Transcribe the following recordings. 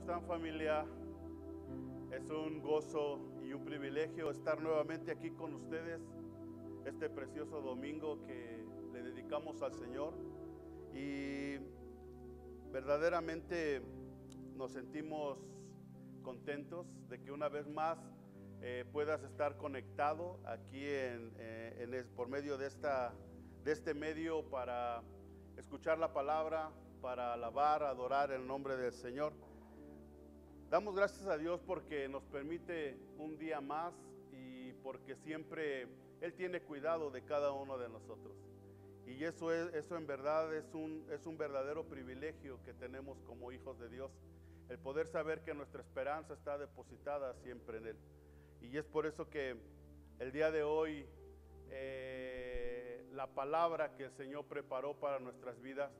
están, familia? Es un gozo y un privilegio estar nuevamente aquí con ustedes este precioso domingo que le dedicamos al Señor, y verdaderamente nos sentimos contentos de que una vez más puedas estar conectado aquí por medio de este medio para escuchar la palabra, para alabar, adorar el nombre del Señor. Damos gracias a Dios porque nos permite un día más y porque siempre Él tiene cuidado de cada uno de nosotros. Y eso en verdad es un verdadero privilegio que tenemos como hijos de Dios, el poder saber que nuestra esperanza está depositada siempre en Él. Y es por eso que el día de hoy la palabra que el Señor preparó para nuestras vidas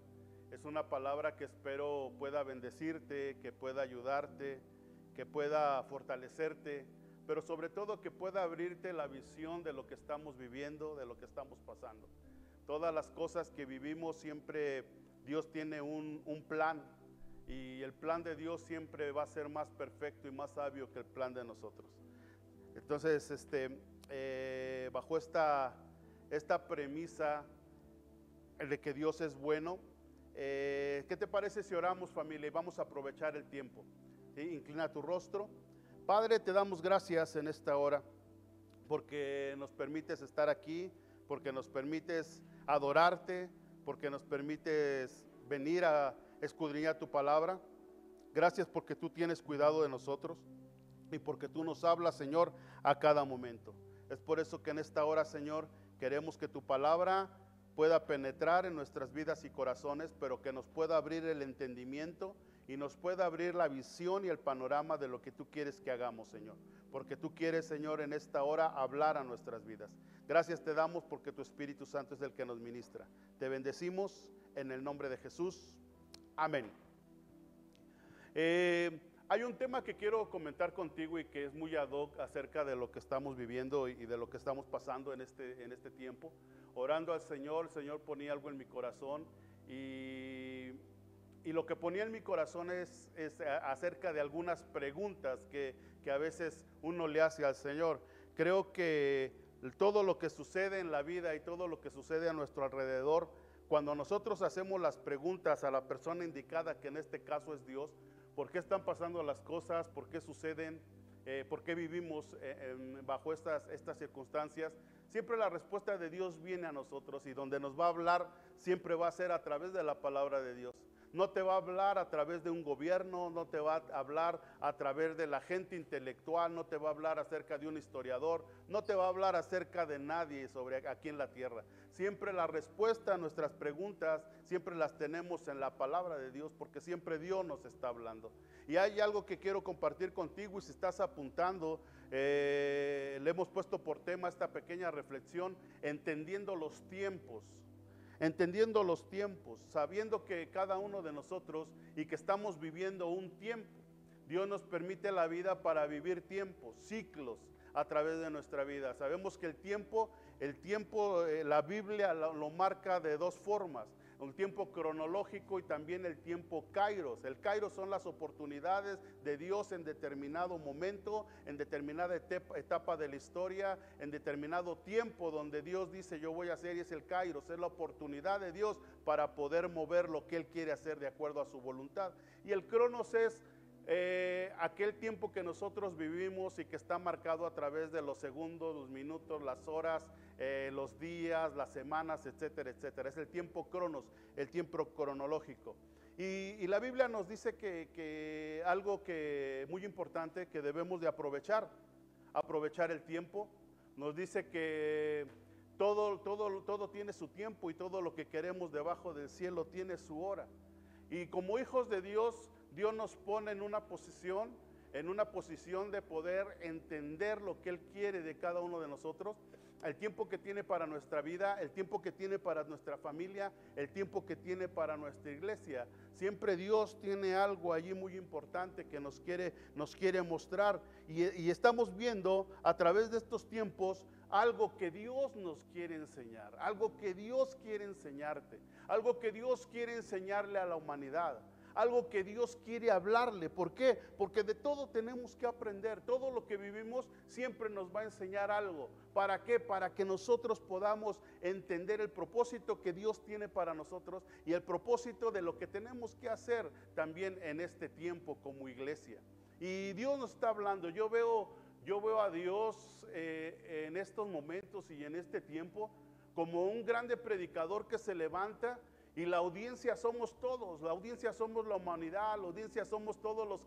es una palabra que espero pueda bendecirte, que pueda ayudarte, que pueda fortalecerte, pero sobre todo que pueda abrirte la visión de lo que estamos viviendo, de lo que estamos pasando. Todas las cosas que vivimos siempre Dios tiene un plan, y el plan de Dios siempre va a ser más perfecto y más sabio que el plan de nosotros. Entonces, bajo esta premisa de que Dios es bueno, ¿qué te parece si oramos, familia? Y vamos a aprovechar el tiempo. ¿Sí? Inclina tu rostro. Padre, te damos gracias en esta hora porque nos permites estar aquí, porque nos permites adorarte, porque nos permites venir a escudriñar tu palabra. Gracias porque tú tienes cuidado de nosotros y porque tú nos hablas, Señor, a cada momento. Es por eso que en esta hora, Señor, queremos que tu palabra pueda penetrar en nuestras vidas y corazones, pero que nos pueda abrir el entendimiento y nos pueda abrir la visión y el panorama de lo que tú quieres que hagamos, Señor. Porque tú quieres, Señor, en esta hora hablar a nuestras vidas. Gracias te damos porque tu Espíritu Santo es el que nos ministra. Te bendecimos en el nombre de Jesús. Amén. Hay un tema que quiero comentar contigo y que es muy ad hoc acerca de lo que estamos viviendo y de lo que estamos pasando en este tiempo. Orando al Señor, el Señor ponía algo en mi corazón y lo que ponía en mi corazón es acerca de algunas preguntas que a veces uno le hace al Señor. Creo que todo lo que sucede en la vida y todo lo que sucede a nuestro alrededor, cuando nosotros hacemos las preguntas a la persona indicada, que en este caso es Dios, ¿por qué están pasando las cosas? ¿Por qué suceden? ¿Por qué vivimos bajo estas circunstancias? Siempre la respuesta de Dios viene a nosotros, y donde nos va a hablar siempre va a ser a través de la palabra de Dios. No te va a hablar a través de un gobierno, no te va a hablar a través de la gente intelectual, no te va a hablar acerca de un historiador, no te va a hablar acerca de nadie sobre aquí en la tierra. Siempre la respuesta a nuestras preguntas, siempre las tenemos en la palabra de Dios, porque siempre Dios nos está hablando. Y hay algo que quiero compartir contigo, y si estás apuntando, le hemos puesto por tema esta pequeña reflexión: entendiendo los tiempos. Entendiendo los tiempos, sabiendo que cada uno de nosotros y que estamos viviendo un tiempo. Dios nos permite la vida para vivir tiempos, ciclos a través de nuestra vida. Sabemos que el tiempo, la Biblia lo marca de dos formas: un tiempo cronológico y también el tiempo kairos. El kairos son las oportunidades de Dios en determinado momento, en determinada etapa de la historia, en determinado tiempo donde Dios dice yo voy a hacer, y es el kairos, es la oportunidad de Dios para poder mover lo que Él quiere hacer de acuerdo a su voluntad. Y el cronos es aquel tiempo que nosotros vivimos y que está marcado a través de los segundos, los minutos, las horas, los días, las semanas, etcétera, etcétera. Es el tiempo cronos, el tiempo cronológico. Y la Biblia nos dice que algo que muy importante, que debemos de aprovechar el tiempo. Nos dice que todo tiene su tiempo, y todo lo que queremos debajo del cielo tiene su hora. Y como hijos de Dios, Dios nos pone en una posición de poder entender lo que Él quiere de cada uno de nosotros, el tiempo que tiene para nuestra vida, el tiempo que tiene para nuestra familia, el tiempo que tiene para nuestra iglesia. Siempre Dios tiene algo allí muy importante que nos quiere mostrar, y estamos viendo a través de estos tiempos algo que Dios nos quiere enseñar, algo que Dios quiere enseñarte, algo que Dios quiere enseñarle a la humanidad. algo que Dios quiere hablarle. ¿Por qué? Porque de todo tenemos que aprender. Todo lo que vivimos siempre nos va a enseñar algo. ¿Para qué? Para que nosotros podamos entender el propósito que Dios tiene para nosotros y el propósito de lo que tenemos que hacer también en este tiempo como iglesia. Y Dios nos está hablando. Yo veo a Dios en estos momentos y en este tiempo como un grande predicador que se levanta, y la audiencia somos todos, la audiencia somos la humanidad, la audiencia somos todos los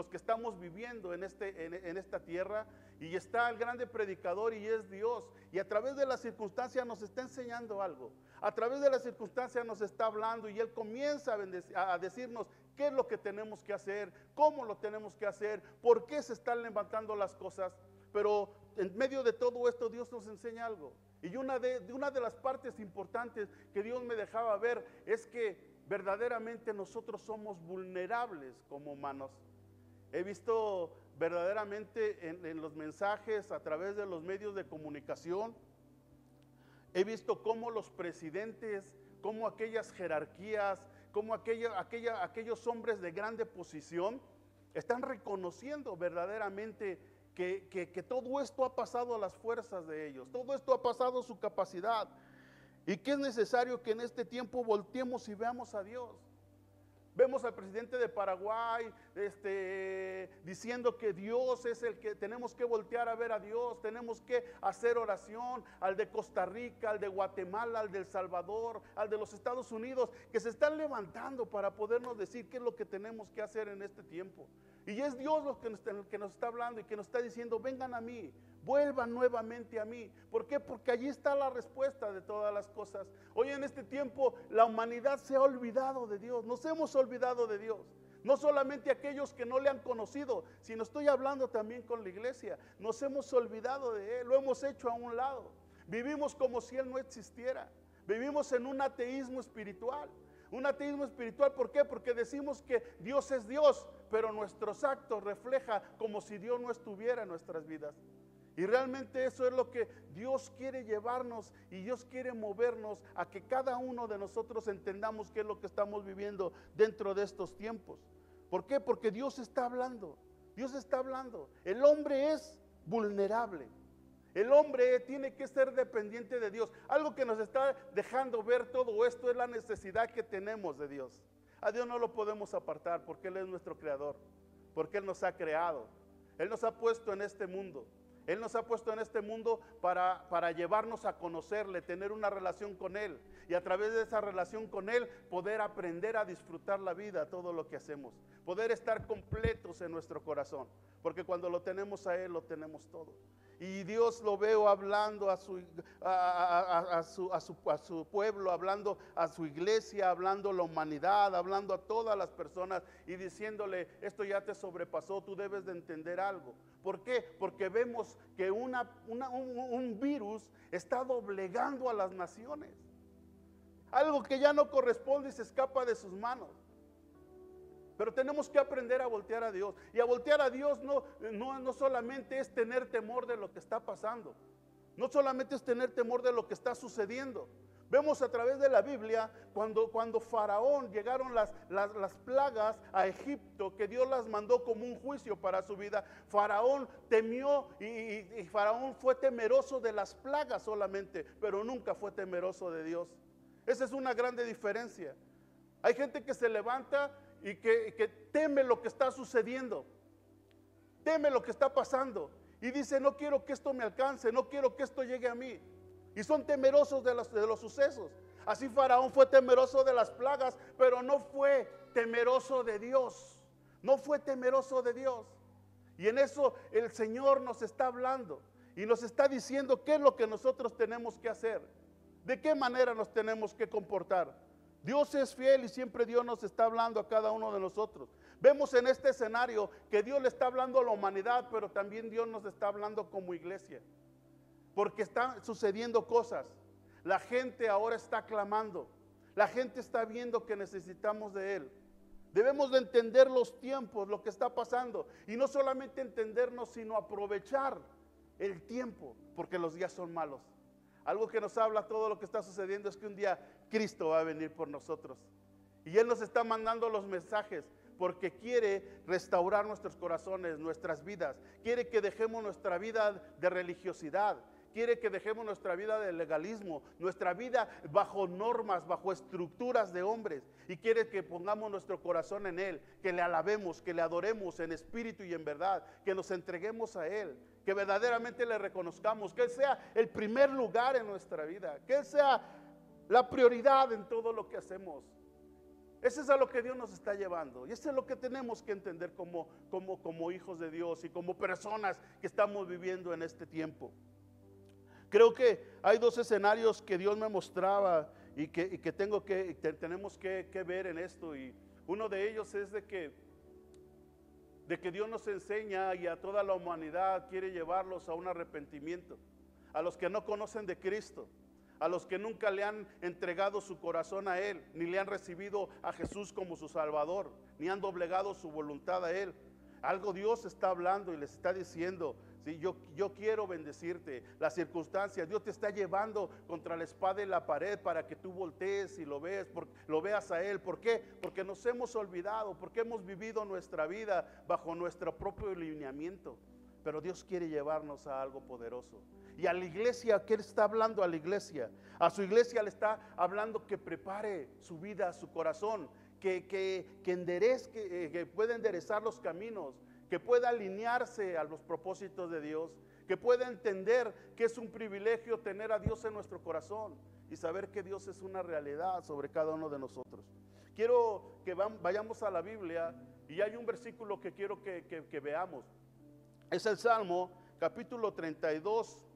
que estamos viviendo en esta tierra, y está el grande predicador y es Dios, y a través de las circunstancias nos está enseñando algo, a través de las circunstancias nos está hablando, y Él comienza a decirnos qué es lo que tenemos que hacer, cómo lo tenemos que hacer, por qué se están levantando las cosas. Pero en medio de todo esto Dios nos enseña algo. Y una de las partes importantes que Dios me dejaba ver es que verdaderamente nosotros somos vulnerables como humanos. He visto verdaderamente en los mensajes a través de los medios de comunicación, he visto cómo los presidentes, cómo aquellas jerarquías, cómo aquellos hombres de grande posición están reconociendo verdaderamente que todo esto ha pasado a las fuerzas de ellos, todo esto ha pasado a su capacidad, y que es necesario que en este tiempo volteemos y veamos a Dios. Vemos al presidente de Paraguay diciendo que Dios es el que tenemos que voltear a ver a Dios, tenemos que hacer oración, al de Costa Rica, al de Guatemala, al de El Salvador, al de los Estados Unidos, que se están levantando para podernos decir qué es lo que tenemos que hacer en este tiempo. Y es Dios el que nos está hablando y que nos está diciendo: vengan a mí, vuelvan nuevamente a mí. ¿Por qué? Porque allí está la respuesta de todas las cosas. Hoy en este tiempo la humanidad se ha olvidado de Dios, nos hemos olvidado de Dios. No solamente aquellos que no le han conocido, sino estoy hablando también con la iglesia. Nos hemos olvidado de Él, lo hemos hecho a un lado. Vivimos como si Él no existiera. Vivimos en un ateísmo espiritual. Un ateísmo espiritual, ¿por qué? Porque decimos que Dios es Dios, pero nuestros actos reflejan como si Dios no estuviera en nuestras vidas. Y realmente eso es lo que Dios quiere llevarnos, y Dios quiere movernos a que cada uno de nosotros entendamos qué es lo que estamos viviendo dentro de estos tiempos. ¿Por qué? Porque Dios está hablando. Dios está hablando. El hombre es vulnerable. El hombre tiene que ser dependiente de Dios. Algo que nos está dejando ver todo esto es la necesidad que tenemos de Dios. A Dios no lo podemos apartar porque Él es nuestro creador, porque Él nos ha creado. Él nos ha puesto en este mundo. Él nos ha puesto en este mundo para llevarnos a conocerle, tener una relación con Él, y a través de esa relación con Él poder aprender a disfrutar la vida, todo lo que hacemos, poder estar completos en nuestro corazón, porque cuando lo tenemos a Él lo tenemos todo. Y Dios lo veo hablando a su pueblo, hablando a su iglesia, hablando a la humanidad, hablando a todas las personas y diciéndole: esto ya te sobrepasó, tú debes de entender algo. ¿Por qué? Porque vemos que un virus está doblegando a las naciones. Algo que ya no corresponde y se escapa de sus manos. Pero tenemos que aprender a voltear a Dios. Y a voltear a Dios no solamente es tener temor de lo que está pasando. No solamente es tener temor de lo que está sucediendo. Vemos a través de la Biblia cuando Faraón llegaron las plagas a Egipto, que Dios las mandó como un juicio para su vida. Faraón temió y Faraón fue temeroso de las plagas solamente, pero nunca fue temeroso de Dios. Esa es una grande diferencia. Hay gente que se levanta y que teme lo que está sucediendo, teme lo que está pasando y dice: no quiero que esto me alcance, no quiero que esto llegue a mí. Y son temerosos de los sucesos. Así Faraón fue temeroso de las plagas, pero no fue temeroso de Dios. No fue temeroso de Dios. Y en eso el Señor nos está hablando y nos está diciendo qué es lo que nosotros tenemos que hacer, de qué manera nos tenemos que comportar. Dios es fiel y siempre Dios nos está hablando a cada uno de nosotros. Vemos en este escenario que Dios le está hablando a la humanidad, pero también Dios nos está hablando como iglesia. Porque están sucediendo cosas. La gente ahora está clamando. La gente está viendo que necesitamos de Él. Debemos de entender los tiempos, lo que está pasando. Y no solamente entendernos, sino aprovechar el tiempo, porque los días son malos. Algo que nos habla todo lo que está sucediendo es que un día Cristo va a venir por nosotros. Y Él nos está mandando los mensajes porque quiere restaurar nuestros corazones, nuestras vidas. Quiere que dejemos nuestra vida de religiosidad. Quiere que dejemos nuestra vida de legalismo, nuestra vida bajo normas, bajo estructuras de hombres. Y quiere que pongamos nuestro corazón en Él, que le alabemos, que le adoremos en espíritu y en verdad, que nos entreguemos a Él, que verdaderamente le reconozcamos, que Él sea el primer lugar en nuestra vida, que Él sea la prioridad en todo lo que hacemos. Eso es a lo que Dios nos está llevando. Y eso es lo que tenemos que entender como hijos de Dios y como personas que estamos viviendo en este tiempo. Creo que hay dos escenarios que Dios me mostraba y que tenemos que ver en esto. Y uno de ellos es de que Dios nos enseña y a toda la humanidad quiere llevarlos a un arrepentimiento. A los que no conocen de Cristo, a los que nunca le han entregado su corazón a Él, ni le han recibido a Jesús como su Salvador, ni han doblegado su voluntad a Él. Algo Dios está hablando y les está diciendo: sí, yo quiero bendecirte. Las circunstancias, Dios te está llevando contra la espada y la pared para que tú voltees y lo veas a Él. ¿Por qué? Porque nos hemos olvidado, porque hemos vivido nuestra vida bajo nuestro propio lineamiento. Pero Dios quiere llevarnos a algo poderoso. Y a la iglesia, ¿qué le está hablando a la iglesia? A su iglesia le está hablando que prepare su vida, su corazón, que pueda enderezar los caminos, que pueda alinearse a los propósitos de Dios, que pueda entender que es un privilegio tener a Dios en nuestro corazón y saber que Dios es una realidad sobre cada uno de nosotros. Quiero que vayamos a la Biblia y hay un versículo que quiero que veamos. Es el Salmo capítulo 32,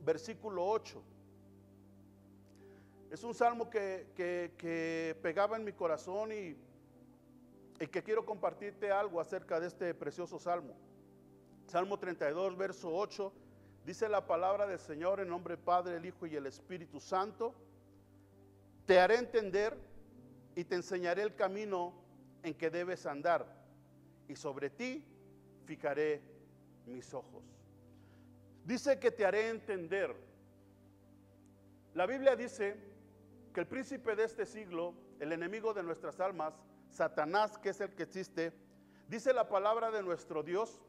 versículo 8. Es un salmo que pegaba en mi corazón y que quiero compartirte algo acerca de este precioso salmo. Salmo 32, verso 8, dice la palabra del Señor en nombre del Padre, el Hijo y el Espíritu Santo: te haré entender y te enseñaré el camino en que debes andar, y sobre ti fijaré mis ojos. Dice que te haré entender. La Biblia dice que el príncipe de este siglo, el enemigo de nuestras almas, Satanás, que es el que existe, dice la palabra de nuestro Dios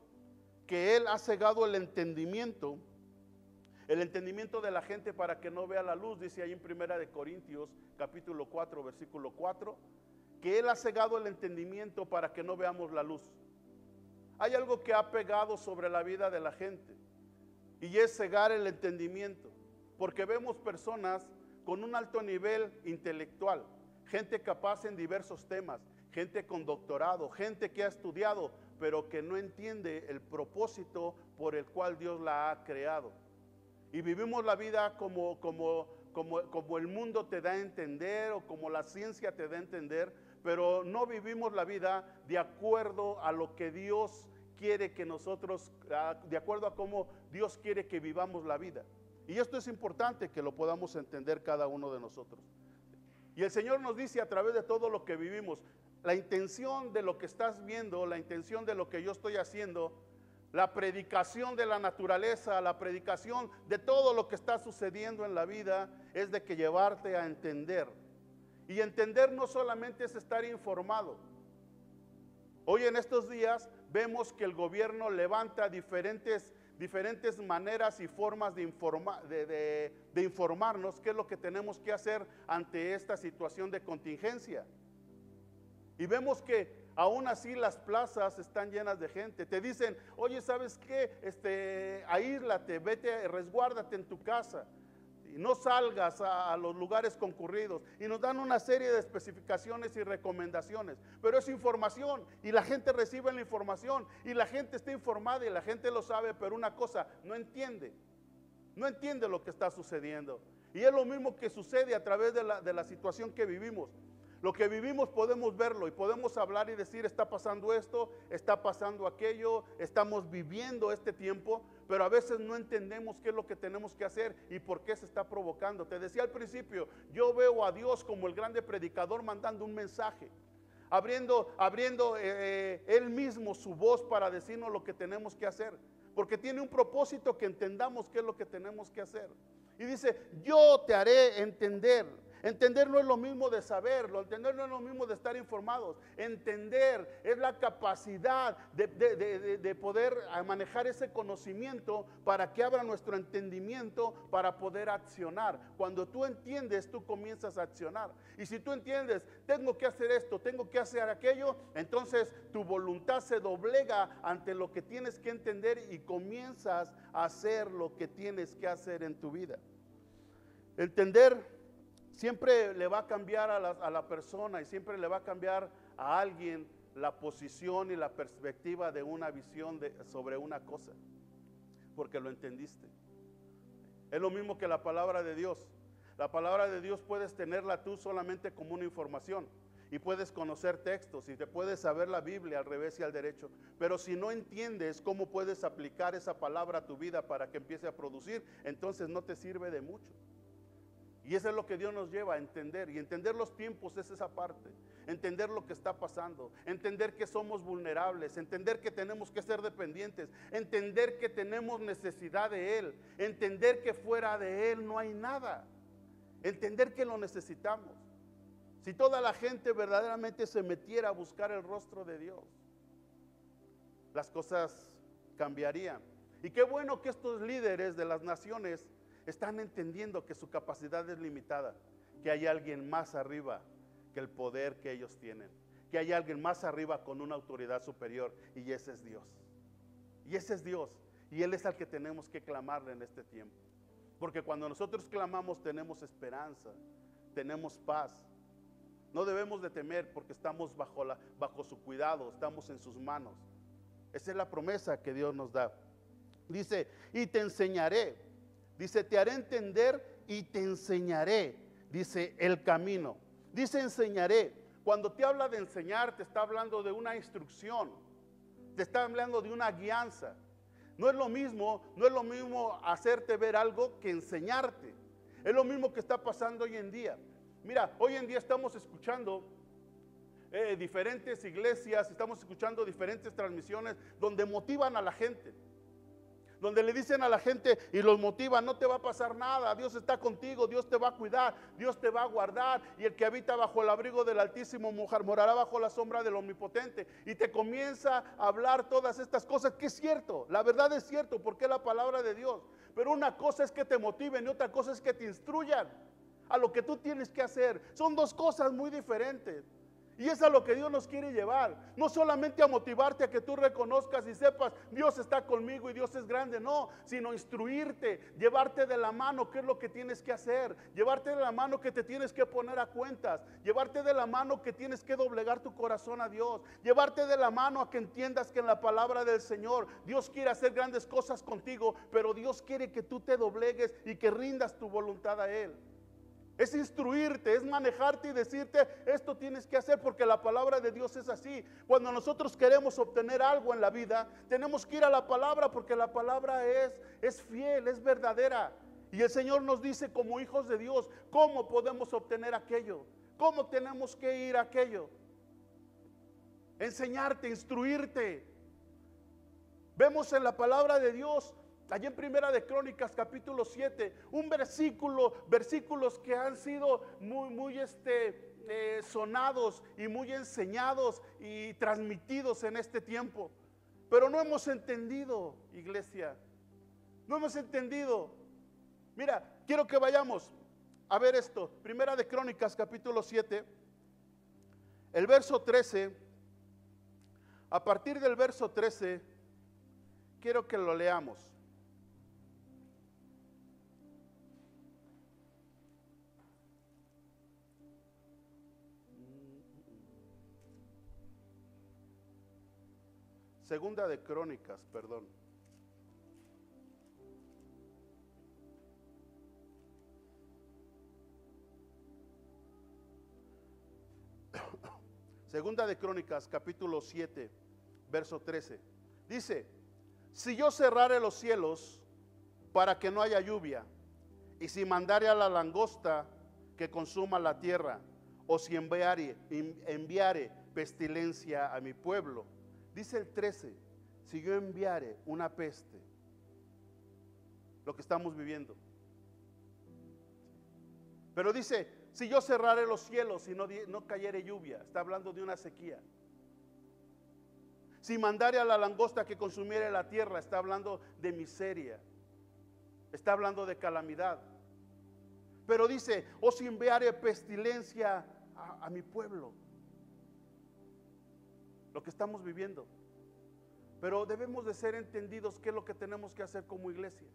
que él ha cegado el entendimiento de la gente para que no vea la luz. Dice ahí en Primera de Corintios capítulo 4, versículo 4, que él ha cegado el entendimiento para que no veamos la luz. Hay algo que ha pegado sobre la vida de la gente y es cegar el entendimiento, porque vemos personas con un alto nivel intelectual, gente capaz en diversos temas, gente con doctorado, gente que ha estudiado, pero que no entiende el propósito por el cual Dios la ha creado. Y vivimos la vida como el mundo te da a entender o como la ciencia te da a entender, pero no vivimos la vida de acuerdo a lo que Dios quiere que nosotros, de acuerdo a cómo Dios quiere que vivamos la vida. Y esto es importante que lo podamos entender cada uno de nosotros. Y el Señor nos dice a través de todo lo que vivimos, la intención de lo que estás viendo, la intención de lo que yo estoy haciendo, la predicación de la naturaleza, la predicación de todo lo que está sucediendo en la vida, es de que llevarte a entender. Y entender no solamente es estar informado. Hoy en estos días vemos que el gobierno levanta diferentes maneras y formas de informarnos qué es lo que tenemos que hacer ante esta situación de contingencia. Y vemos que aún así las plazas están llenas de gente. Te dicen: oye, ¿sabes qué? Aíslate, vete, resguárdate en tu casa, no salgas a los lugares concurridos. Y nos dan una serie de especificaciones y recomendaciones, pero es información y la gente recibe la información y la gente está informada y la gente lo sabe, pero una cosa, no entiende lo que está sucediendo. Y es lo mismo que sucede a través de la situación que vivimos. Lo que vivimos podemos verlo y podemos hablar y decir: está pasando esto, está pasando aquello, estamos viviendo este tiempo, pero a veces no entendemos qué es lo que tenemos que hacer y por qué se está provocando. Te decía al principio, yo veo a Dios como el grande predicador mandando un mensaje, abriendo Él mismo su voz para decirnos lo que tenemos que hacer, porque tiene un propósito, que entendamos qué es lo que tenemos que hacer. Y dice: yo te haré entender. Entender no es lo mismo de saberlo, entender no es lo mismo de estar informados. Entender es la capacidad de poder manejar ese conocimiento para que abra nuestro entendimiento para poder accionar. Cuando tú entiendes, tú comienzas a accionar. Y si tú entiendes, tengo que hacer esto, tengo que hacer aquello, entonces tu voluntad se doblega ante lo que tienes que entender y comienzas a hacer lo que tienes que hacer en tu vida. Entender siempre le va a cambiar a la persona y siempre le va a cambiar a alguien la posición y la perspectiva de una visión sobre una cosa, porque lo entendiste. Es lo mismo que la palabra de Dios. La palabra de Dios puedes tenerla tú solamente como una información y puedes conocer textos y te puedes saber la Biblia al revés y al derecho, pero si no entiendes cómo puedes aplicar esa palabra a tu vida para que empiece a producir, entonces no te sirve de mucho. Y eso es lo que Dios nos lleva a entender. Y entender los tiempos es esa parte. Entender lo que está pasando. Entender que somos vulnerables. Entender que tenemos que ser dependientes. Entender que tenemos necesidad de Él. Entender que fuera de Él no hay nada. Entender que lo necesitamos. Si toda la gente verdaderamente se metiera a buscar el rostro de Dios, las cosas cambiarían. Y qué bueno que estos líderes de las naciones están entendiendo que su capacidad es limitada, que hay alguien más arriba que el poder que ellos tienen, que hay alguien más arriba con una autoridad superior, y ese es Dios. Y ese es Dios, y Él es al que tenemos que clamarle en este tiempo, porque cuando nosotros clamamos tenemos esperanza, tenemos paz. No debemos de temer porque estamos bajo su cuidado, estamos en sus manos. Esa es la promesa que Dios nos da. Dice, y te enseñaré. Dice, te haré entender y te enseñaré. Dice, el camino. Dice, enseñaré. Cuando te habla de enseñar, te está hablando de una instrucción. Te está hablando de una guianza. No es lo mismo hacerte ver algo que enseñarte. Es lo mismo que está pasando hoy en día. Mira, hoy en día estamos escuchando diferentes iglesias, estamos escuchando diferentes transmisiones donde motivan a la gente. Donde le dicen a la gente y los motivan, no te va a pasar nada, Dios está contigo, Dios te va a cuidar, Dios te va a guardar, y el que habita bajo el abrigo del Altísimo morará bajo la sombra del Omnipotente. Y te comienza a hablar todas estas cosas, que es cierto, la verdad es cierto, porque es la palabra de Dios. Pero una cosa es que te motiven y otra cosa es que te instruyan a lo que tú tienes que hacer. Son dos cosas muy diferentes. Y es a lo que Dios nos quiere llevar. No solamente a motivarte a que tú reconozcas y sepas, Dios está conmigo y Dios es grande, no, sino instruirte, llevarte de la mano qué es lo que tienes que hacer, llevarte de la mano que te tienes que poner a cuentas, llevarte de la mano que tienes que doblegar tu corazón a Dios, llevarte de la mano a que entiendas que en la palabra del Señor Dios quiere hacer grandes cosas contigo, pero Dios quiere que tú te doblegues y que rindas tu voluntad a Él. Es instruirte, es manejarte y decirte, esto tienes que hacer, porque la palabra de Dios es así. Cuando nosotros queremos obtener algo en la vida, tenemos que ir a la palabra, porque la palabra es fiel, es verdadera. Y el Señor nos dice como hijos de Dios, cómo podemos obtener aquello, cómo tenemos que ir a aquello. Enseñarte, instruirte. Vemos en la palabra de Dios, allí en Primera de Crónicas capítulo 7, un versículos que han sido muy sonados y muy enseñados y transmitidos en este tiempo. Pero no hemos entendido, iglesia, no hemos entendido. Mira, quiero que vayamos a ver esto. Primera de Crónicas capítulo 7, el verso 13. A partir del verso 13, quiero que lo leamos. Segunda de Crónicas, perdón. Segunda de Crónicas, capítulo 7, verso 13. Dice, si yo cerrare los cielos para que no haya lluvia, y si mandare a la langosta que consuma la tierra, o si enviare pestilencia a mi pueblo. Dice el 13, si yo enviare una peste, lo que estamos viviendo. Pero dice, si yo cerraré los cielos y no cayere lluvia, está hablando de una sequía. Si mandare a la langosta que consumiere la tierra, está hablando de miseria, está hablando de calamidad. Pero dice, o si enviare pestilencia a mi pueblo, lo que estamos viviendo. Pero debemos de ser entendidos qué es lo que tenemos que hacer como iglesia.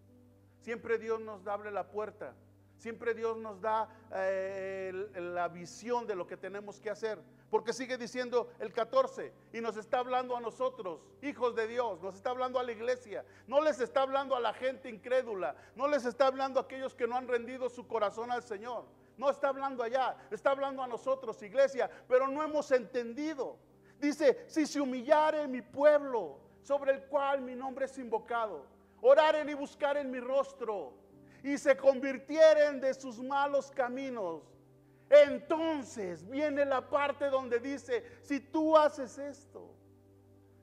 Siempre Dios nos abre la puerta, siempre Dios nos da la visión de lo que tenemos que hacer. Porque sigue diciendo el 14 y nos está hablando a nosotros, hijos de Dios, nos está hablando a la iglesia. No les está hablando a la gente incrédula, no les está hablando a aquellos que no han rendido su corazón al Señor. No está hablando allá, está hablando a nosotros, iglesia, pero no hemos entendido. Dice, si se humillare mi pueblo, sobre el cual mi nombre es invocado, oraren y buscaren mi rostro, y se convirtieren de sus malos caminos, entonces viene la parte donde dice, si tú haces esto,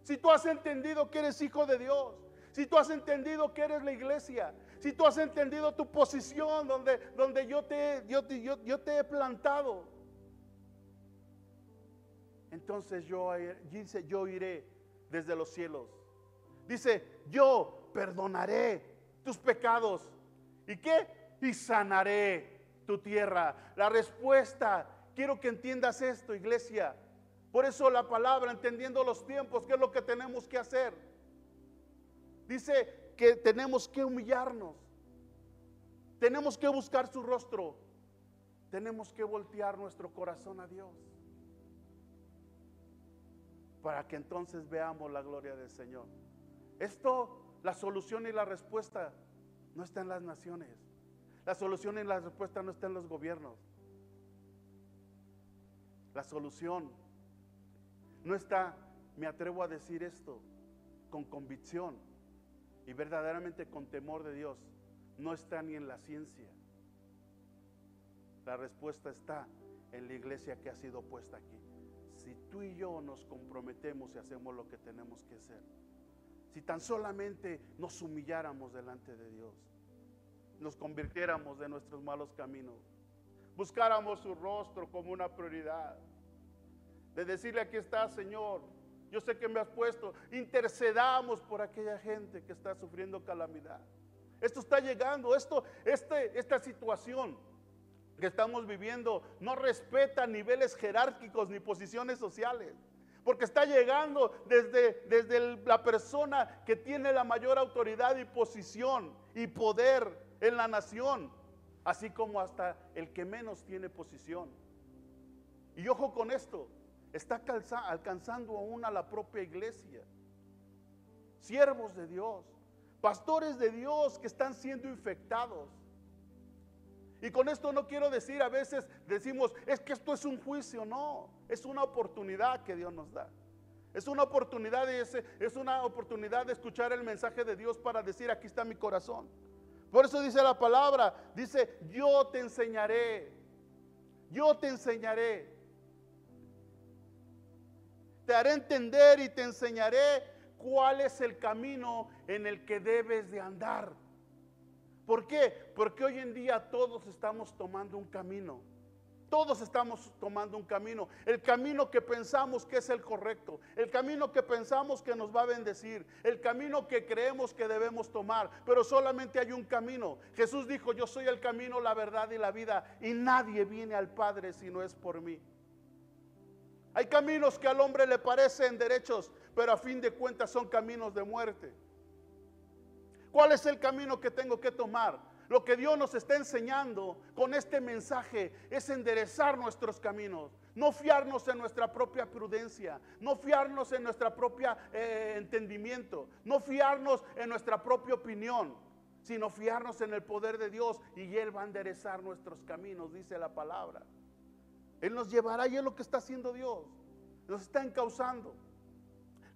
si tú has entendido que eres hijo de Dios, si tú has entendido que eres la iglesia, si tú has entendido tu posición donde yo te he plantado, entonces yo iré desde los cielos. Dice, yo perdonaré tus pecados. ¿Y qué? Y sanaré tu tierra. La respuesta, quiero que entiendas esto, iglesia. Por eso la palabra, entendiendo los tiempos, ¿qué es lo que tenemos que hacer? Dice que tenemos que humillarnos. Tenemos que buscar su rostro. Tenemos que voltear nuestro corazón a Dios, para que entonces veamos la gloria del Señor. Esto, la solución y la respuesta no está en las naciones. La solución y la respuesta no está en los gobiernos. La solución no está, me atrevo a decir esto con convicción y verdaderamente con temor de Dios, no está ni en la ciencia. La respuesta está en la iglesia que ha sido puesta aquí. Si tú y yo nos comprometemos y hacemos lo que tenemos que hacer, si tan solamente nos humilláramos delante de Dios, nos convirtiéramos de nuestros malos caminos, buscáramos su rostro como una prioridad, de decirle, aquí está, Señor, yo sé que me has puesto, intercedamos por aquella gente que está sufriendo calamidad. Esto está llegando, esta situación que estamos viviendo no respeta niveles jerárquicos ni posiciones sociales, porque está llegando desde la persona que tiene la mayor autoridad y posición y poder en la nación, así como hasta el que menos tiene posición. Y ojo con esto, está alcanzando aún a la propia iglesia, siervos de Dios, pastores de Dios que están siendo infectados. Y con esto no quiero decir, a veces decimos, es que esto es un juicio. No, es una oportunidad que Dios nos da. Es una oportunidad de escuchar el mensaje de Dios para decir, aquí está mi corazón. Por eso dice la palabra, dice, yo te enseñaré, te haré entender y te enseñaré cuál es el camino en el que debes de andar. ¿Por qué? Porque hoy en día todos estamos tomando un camino. Todos estamos tomando un camino. El camino que pensamos que es el correcto. El camino que pensamos que nos va a bendecir. El camino que creemos que debemos tomar. Pero solamente hay un camino. Jesús dijo, yo soy el camino, la verdad y la vida. Y nadie viene al Padre si no es por mí. Hay caminos que al hombre le parecen derechos, pero a fin de cuentas son caminos de muerte. ¿Cuál es el camino que tengo que tomar? Lo que Dios nos está enseñando con este mensaje es enderezar nuestros caminos, no fiarnos en nuestra propia prudencia, no fiarnos en nuestra propia entendimiento, no fiarnos en nuestra propia opinión, sino fiarnos en el poder de Dios, y Él va a enderezar nuestros caminos, dice la palabra. Él nos llevará, y es lo que está haciendo Dios, nos está encauzando.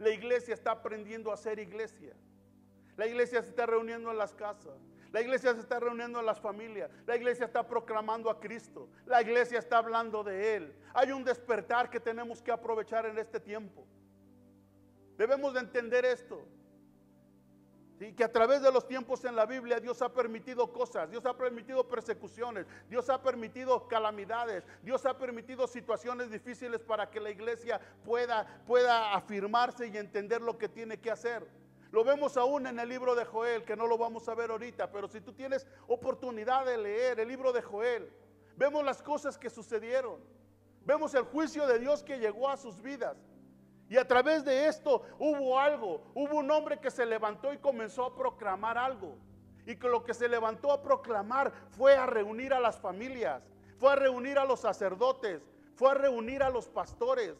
La iglesia está aprendiendo a ser iglesia. La iglesia se está reuniendo en las casas. La iglesia se está reuniendo en las familias. La iglesia está proclamando a Cristo. La iglesia está hablando de Él. Hay un despertar que tenemos que aprovechar en este tiempo. Debemos de entender esto. ¿sí? Que a través de los tiempos en la Biblia Dios ha permitido cosas, Dios ha permitido persecuciones, Dios ha permitido calamidades, Dios ha permitido situaciones difíciles para que la iglesia pueda afirmarse y entender lo que tiene que hacer. Lo vemos aún en el libro de Joel, que no lo vamos a ver ahorita, pero si tú tienes oportunidad de leer el libro de Joel, vemos las cosas que sucedieron, vemos el juicio de Dios que llegó a sus vidas. Y a través de esto hubo algo, hubo un hombre que se levantó y comenzó a proclamar algo. Y que lo que se levantó a proclamar fue a reunir a las familias, fue a reunir a los sacerdotes, fue a reunir a los pastores.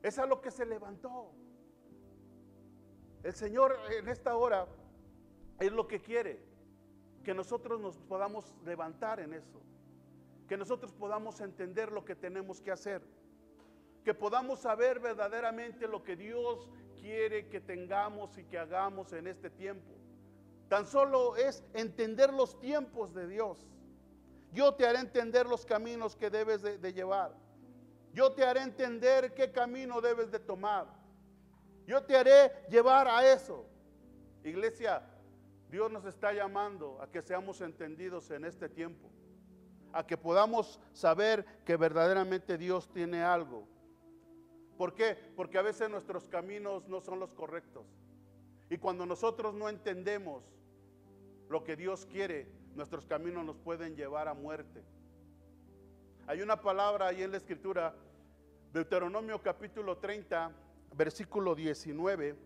Es a lo que se levantó. El Señor en esta hora es lo que quiere, que nosotros nos podamos levantar en eso, que nosotros podamos entender lo que tenemos que hacer, que podamos saber verdaderamente lo que Dios quiere que tengamos y que hagamos en este tiempo. Tan solo es entender los tiempos de Dios. Yo te haré entender los caminos que debes de llevar. Yo te haré entender qué camino debes de tomar. Yo te haré llevar a eso. Iglesia, Dios nos está llamando a que seamos entendidos en este tiempo, a que podamos saber que verdaderamente Dios tiene algo. ¿Por qué? Porque a veces nuestros caminos no son los correctos. Y cuando nosotros no entendemos lo que Dios quiere, nuestros caminos nos pueden llevar a muerte. Hay una palabra ahí en la Escritura, Deuteronomio capítulo 30, versículo 19.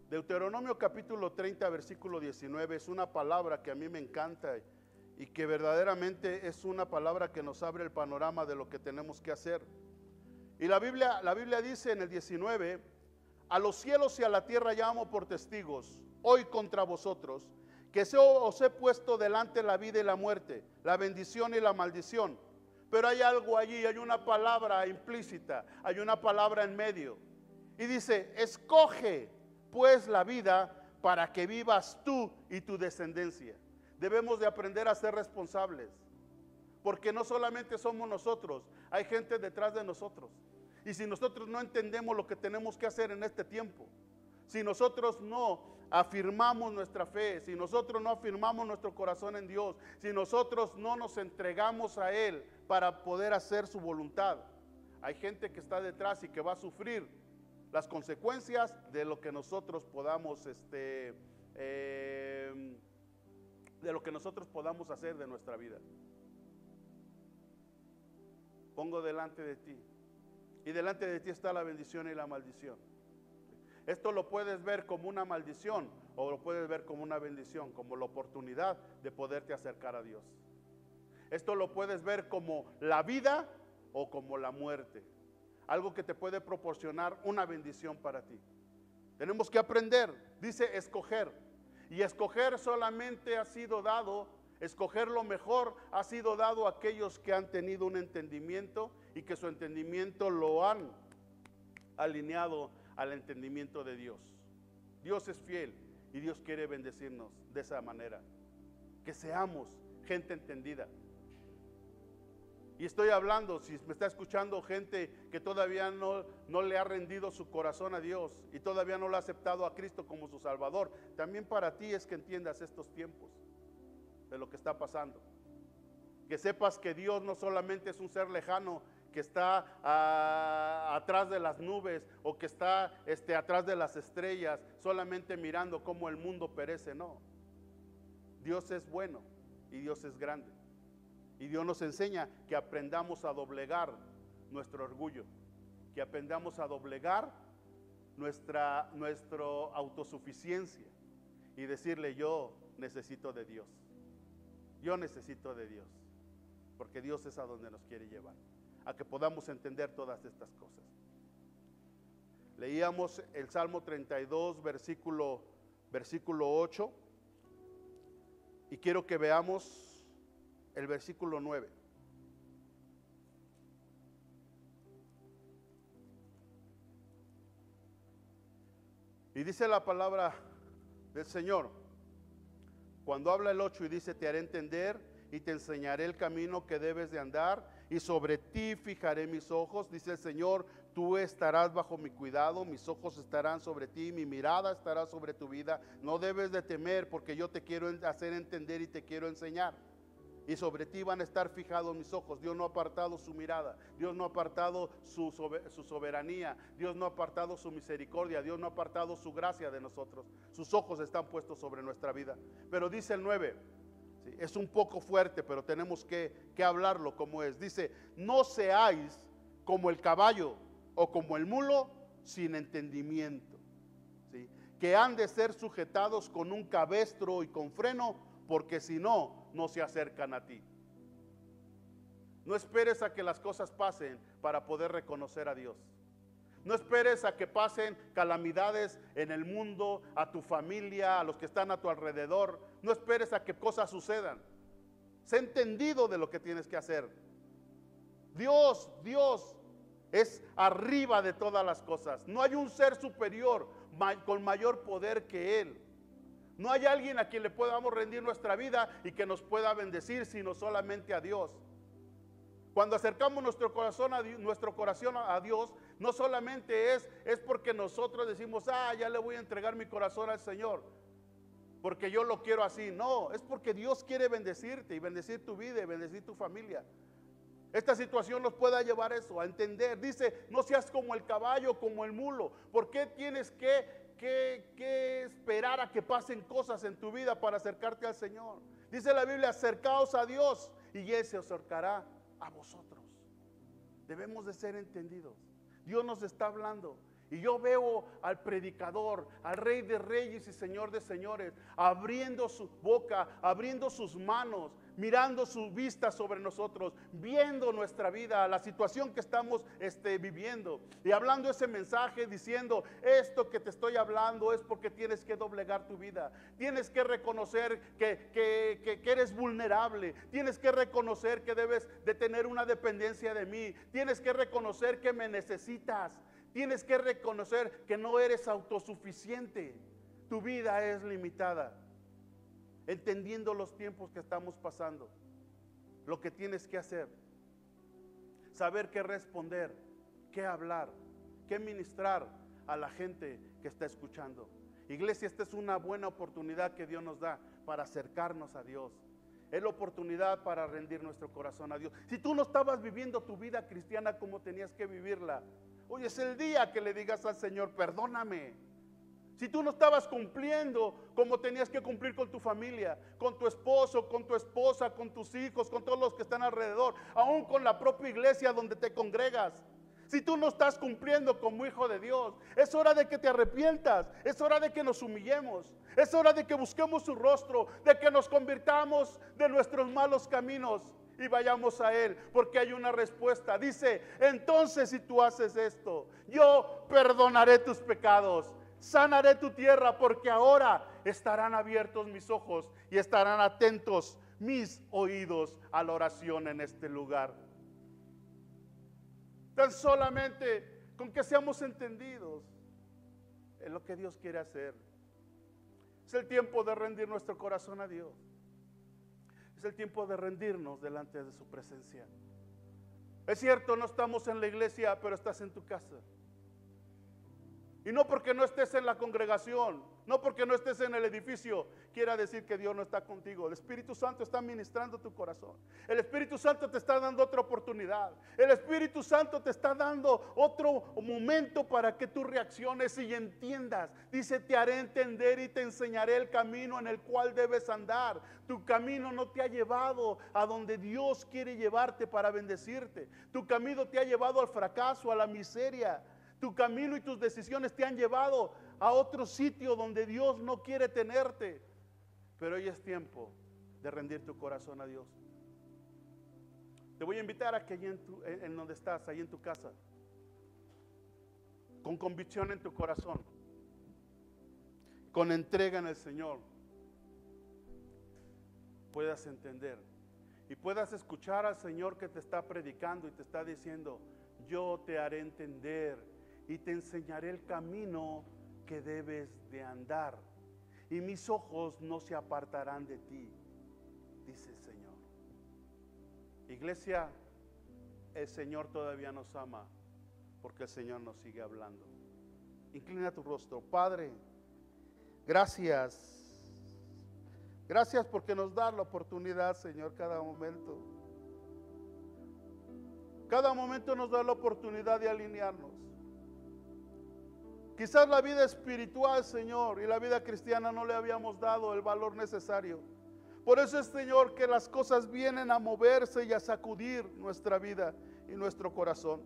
Deuteronomio capítulo 30, versículo 19 es una palabra que a mí me encanta y que verdaderamente es una palabra que nos abre el panorama de lo que tenemos que hacer. Y la Biblia dice en el 19: a los cielos y a la tierra llamo por testigos hoy contra vosotros, que os he puesto delante la vida y la muerte, la bendición y la maldición. Pero hay algo allí, hay una palabra implícita, hay una palabra en medio. Y dice: escoge pues la vida para que vivas tú y tu descendencia. Debemos de aprender a ser responsables, porque no solamente somos nosotros, hay gente detrás de nosotros. Y si nosotros no entendemos lo que tenemos que hacer en este tiempo, si nosotros no afirmamos nuestra fe, si nosotros no afirmamos nuestro corazón en Dios, si nosotros no nos entregamos a Él para poder hacer su voluntad, hay gente que está detrás y que va a sufrir las consecuencias de lo que nosotros podamos de lo que nosotros podamos hacer de nuestra vida. Pongo delante de ti, y delante de ti está la bendición y la maldición. Esto lo puedes ver como una maldición o lo puedes ver como una bendición, como la oportunidad de poderte acercar a Dios. Esto lo puedes ver como la vida o como la muerte, algo que te puede proporcionar una bendición para ti. Tenemos que aprender, dice escoger, y escoger solamente ha sido dado, escoger lo mejor ha sido dado a aquellos que han tenido un entendimiento y que su entendimiento lo han alineado al entendimiento de Dios. Dios es fiel y Dios quiere bendecirnos de esa manera, que seamos gente entendida. Y estoy hablando, si me está escuchando gente que todavía no le ha rendido su corazón a Dios y todavía no lo ha aceptado a Cristo como su Salvador, también para ti es que entiendas estos tiempos de lo que está pasando. Que sepas que Dios no solamente es un ser lejano que está atrás de las nubes o que está atrás de las estrellas solamente mirando cómo el mundo perece, no. Dios es bueno y Dios es grande. Y Dios nos enseña que aprendamos a doblegar nuestro orgullo, que aprendamos a doblegar nuestra autosuficiencia y decirle: yo necesito de Dios, yo necesito de Dios, porque Dios es a donde nos quiere llevar, a que podamos entender todas estas cosas. Leíamos el Salmo 32, versículo 8, y quiero que veamos el versículo 9. Y dice la palabra del Señor, cuando habla el 8 y dice: te haré entender y te enseñaré el camino que debes de andar, y sobre ti fijaré mis ojos, dice el Señor. Tú estarás bajo mi cuidado, mis ojos estarán sobre ti, mi mirada estará sobre tu vida. No debes de temer, porque yo te quiero hacer entender y te quiero enseñar. Y sobre ti van a estar fijados mis ojos. Dios no ha apartado su mirada, Dios no ha apartado su soberanía, Dios no ha apartado su misericordia, Dios no ha apartado su gracia de nosotros. Sus ojos están puestos sobre nuestra vida. Pero dice el 9, ¿sí? Es un poco fuerte, pero tenemos que hablarlo como es. Dice: no seáis como el caballo o como el mulo sin entendimiento, ¿sí? Que han de ser sujetados con un cabestro y con freno, porque si no, no se acercan a ti. No esperes a que las cosas pasen para poder reconocer a Dios. No esperes a que pasen calamidades en el mundo, a tu familia, a los que están a tu alrededor. No esperes a que cosas sucedan. Sé entendido de lo que tienes que hacer. Dios es arriba de todas las cosas. No hay un ser superior con mayor poder que Él. No hay alguien a quien le podamos rendir nuestra vida y que nos pueda bendecir, sino solamente a Dios. Cuando acercamos nuestro corazón a Dios, no solamente es porque nosotros decimos: ya le voy a entregar mi corazón al Señor, porque yo lo quiero así. No, es porque Dios quiere bendecirte y bendecir tu vida y bendecir tu familia. Esta situación nos pueda llevar eso, a entender. Dice: no seas como el caballo, como el mulo. ¿Por qué tienes que esperar a que pasen cosas en tu vida para acercarte al Señor? Dice la Biblia: acercaos a Dios y Él se acercará a vosotros. Debemos de ser entendidos. Dios nos está hablando. Y yo veo al predicador, al Rey de Reyes y Señor de Señores, abriendo su boca, abriendo sus manos, mirando su vista sobre nosotros, viendo nuestra vida, la situación que estamos viviendo, y hablando ese mensaje, diciendo: esto que te estoy hablando es porque tienes que doblegar tu vida, tienes que reconocer que eres vulnerable, tienes que reconocer que debes de tener una dependencia de mí, tienes que reconocer que me necesitas. Tienes que reconocer que no eres autosuficiente. Tu vida es limitada. Entendiendo los tiempos que estamos pasando, lo que tienes que hacer, saber qué responder, qué hablar, qué ministrar a la gente que está escuchando. Iglesia, esta es una buena oportunidad que Dios nos da para acercarnos a Dios. Es la oportunidad para rendir nuestro corazón a Dios. Si tú no estabas viviendo tu vida cristiana como tenías que vivirla, hoy es el día que le digas al Señor: perdóname. Si tú no estabas cumpliendo como tenías que cumplir con tu familia, con tu esposo, con tu esposa, con tus hijos, con todos los que están alrededor, aún con la propia iglesia donde te congregas. Si tú no estás cumpliendo como hijo de Dios, es hora de que te arrepientas, es hora de que nos humillemos, es hora de que busquemos su rostro, de que nos convirtamos de nuestros malos caminos y vayamos a Él, porque hay una respuesta. Dice: entonces, si tú haces esto, yo perdonaré tus pecados, sanaré tu tierra, porque ahora estarán abiertos mis ojos y estarán atentos mis oídos a la oración en este lugar. Tan solamente con que seamos entendidos en lo que Dios quiere hacer. Es el tiempo de rendir nuestro corazón a Dios. Es el tiempo de rendirnos delante de su presencia. Es cierto, no estamos en la iglesia, pero estás en tu casa. Y no porque no estés en la congregación, no porque no estés en el edificio, quiera decir que Dios no está contigo. El Espíritu Santo está ministrando tu corazón. El Espíritu Santo te está dando otra oportunidad. El Espíritu Santo te está dando otro momento para que tú reacciones y entiendas. Dice: te haré entender y te enseñaré el camino en el cual debes andar. Tu camino no te ha llevado a donde Dios quiere llevarte para bendecirte. Tu camino te ha llevado al fracaso, a la miseria. Tu camino y tus decisiones te han llevado a otro sitio donde Dios no quiere tenerte. Pero hoy es tiempo de rendir tu corazón a Dios. Te voy a invitar a que allí en donde estás, ahí en tu casa, con convicción en tu corazón, con entrega en el Señor, puedas entender y puedas escuchar al Señor que te está predicando y te está diciendo: yo te haré entender y te enseñaré el camino que debes de andar, y mis ojos no se apartarán de ti, dice el Señor. Iglesia, el Señor todavía nos ama, porque el Señor nos sigue hablando. Inclina tu rostro. Padre, gracias. Gracias porque nos das la oportunidad, Señor, cada momento. Cada momento nos da la oportunidad de alinearnos. Quizás la vida espiritual, Señor, y la vida cristiana no le habíamos dado el valor necesario. Por eso es, Señor, que las cosas vienen a moverse y a sacudir nuestra vida y nuestro corazón.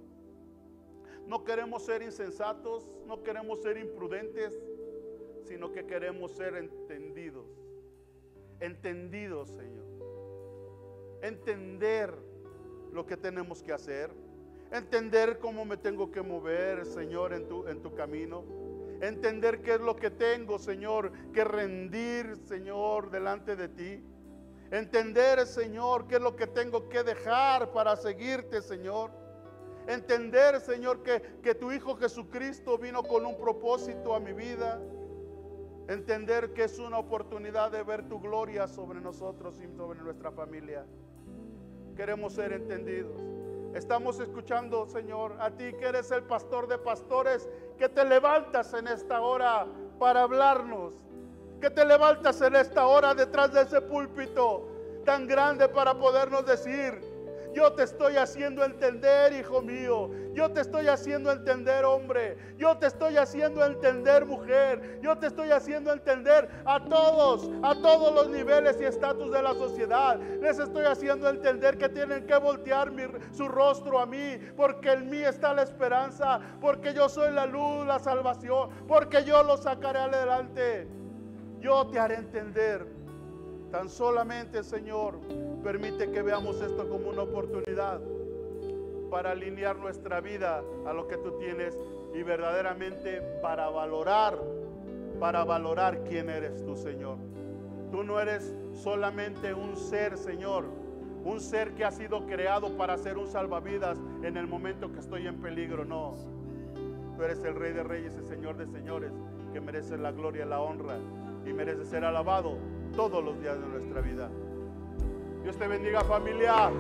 No queremos ser insensatos, no queremos ser imprudentes, sino que queremos ser entendidos. Entendidos, Señor. Entender lo que tenemos que hacer. Entender cómo me tengo que mover, Señor, en tu camino. Entender qué es lo que tengo, Señor, que rendir, Señor, delante de ti. Entender, Señor, qué es lo que tengo que dejar para seguirte, Señor. Entender, Señor, que tu Hijo Jesucristo vino con un propósito a mi vida. Entender que es una oportunidad de ver tu gloria sobre nosotros y sobre nuestra familia. Queremos ser entendidos. Estamos escuchando, Señor, a ti que eres el pastor de pastores, que te levantas en esta hora para hablarnos, que te levantas en esta hora detrás de ese púlpito tan grande para podernos decir: yo te estoy haciendo entender, hijo mío. Yo te estoy haciendo entender, hombre. Yo te estoy haciendo entender, mujer. Yo te estoy haciendo entender a todos los niveles y estatus de la sociedad. Les estoy haciendo entender que tienen que voltear su rostro a mí, porque en mí está la esperanza, porque yo soy la luz, la salvación, porque yo los sacaré adelante. Yo te haré entender. Tan solamente, Señor, permite que veamos esto como una oportunidad para alinear nuestra vida a lo que tú tienes y verdaderamente para valorar quién eres tú, Señor. Tú no eres solamente un ser, Señor, un ser que ha sido creado para ser un salvavidas en el momento que estoy en peligro, no. Tú eres el Rey de Reyes y Señor de Señores, que merece la gloria y la honra y merece ser alabado todos los días de nuestra vida. Dios te bendiga, familia.